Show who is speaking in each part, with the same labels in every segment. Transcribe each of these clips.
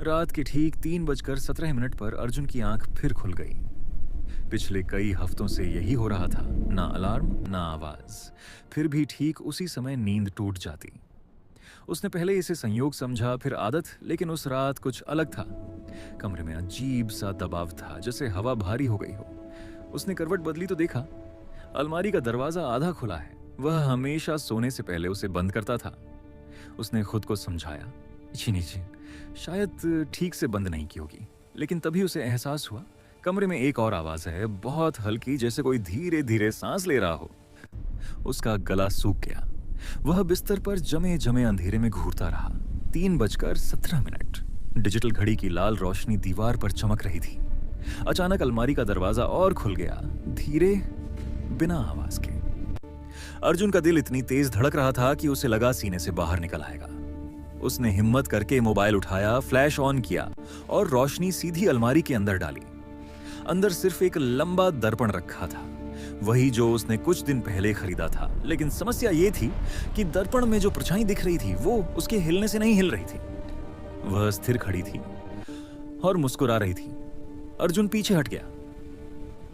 Speaker 1: रात के ठीक 3:17 पर अर्जुन की आंख फिर खुल गई। पिछले कई हफ्तों से यही हो रहा था, ना अलार्म ना आवाज, फिर भी ठीक उसी समय नींद टूट जाती। उसने पहले इसे संयोग समझा, फिर आदत, लेकिन उस रात कुछ अलग था। कमरे में अजीब सा दबाव था, जैसे हवा भारी हो गई हो। उसने करवट बदली तो देखा, अलमारी का दरवाजा आधा खुला है। वह हमेशा सोने से पहले उसे बंद करता था। उसने खुद को समझाया, नीचे शायद ठीक से बंद नहीं की होगी, लेकिन तभी उसे एहसास हुआ कमरे में एक और आवाज है, बहुत हल्की, जैसे कोई धीरे धीरे सांस ले रहा हो। उसका गला सूख गया। वह बिस्तर पर जमे जमे अंधेरे में घूरता रहा। 3:17। डिजिटल घड़ी की लाल रोशनी दीवार पर चमक रही थी। अचानक अलमारी का दरवाजा और खुल गया, धीरे, बिना आवाज के। अर्जुन का दिल इतनी तेज धड़क रहा था कि उसे लगा सीने से बाहर निकल आएगा। उसने हिम्मत करके मोबाइल उठाया, फ्लैश ऑन किया और रोशनी सीधी अलमारी के अंदर डाली। अंदर सिर्फ एक लंबा दर्पण रखा था, वही जो उसने कुछ दिन पहले खरीदा था। लेकिन समस्या ये थी कि दर्पण में जो परछाई दिख रही थी वो उसके हिलने से नहीं हिल रही थी। वह स्थिर खड़ी थी और मुस्कुरा रही थी। अर्जुन पीछे हट गया।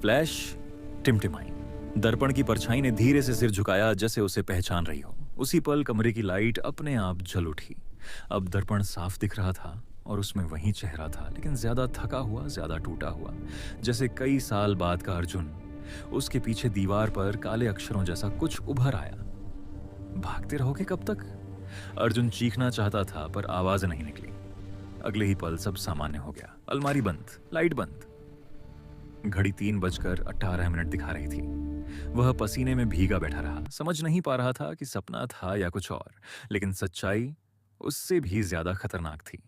Speaker 1: फ्लैश टिमटिमाई। दर्पण की परछाई ने धीरे से सिर झुकाया, जैसे उसे पहचान रही हो। उसी पल कमरे की लाइट अपने आप जल उठी। अब दर्पण साफ दिख रहा था और उसमें वही चेहरा था, लेकिन ज्यादा थका हुआ, ज्यादा टूटा हुआ, जैसे कई साल बाद का अर्जुन। उसके पीछे दीवार पर काले अक्षरों जैसा कुछ उभर आया, भागते रहोगे कब तक? अर्जुन चीखना चाहता था पर आवाज नहीं निकली। अगले ही पल सब सामान्य हो गया। अलमारी बंद, लाइट बंद। घड़ी 3:18 दिखा रही थी। वह पसीने में भीगा बैठा रहा, समझ नहीं पा रहा था कि सपना था या कुछ और, लेकिन सच्चाई उससे भी ज्यादा खतरनाक थी।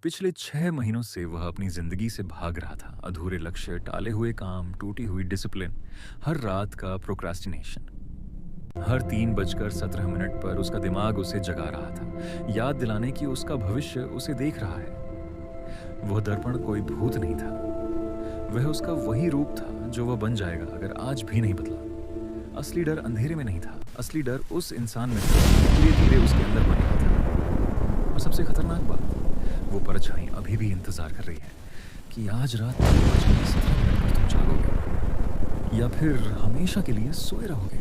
Speaker 1: पिछले 6 महीनों से वह अपनी जिंदगी से भाग रहा था। अधूरे लक्ष्य, टाले हुए काम, टूटी हुई डिसिप्लिन, हर रात का प्रोक्रास्टिनेशन। हर 3:17 पर उसका दिमाग उसे जगा रहा था, याद दिलाने की उसका भविष्य उसे देख रहा है। वह दर्पण कोई भूत नहीं था, वह उसका वही रूप था जो वह बन जाएगा अगर आज भी नहीं बदला। असली डर अंधेरे में नहीं था, असली डर उस इंसान में था, धीरे धीरे उसके अंदर बन रहा था। और सबसे खतरनाक बात, वो परछाई अभी भी इंतजार कर रही है कि आज रात 3:17 पर तुम जागोगे या फिर हमेशा के लिए सोए रहोगे।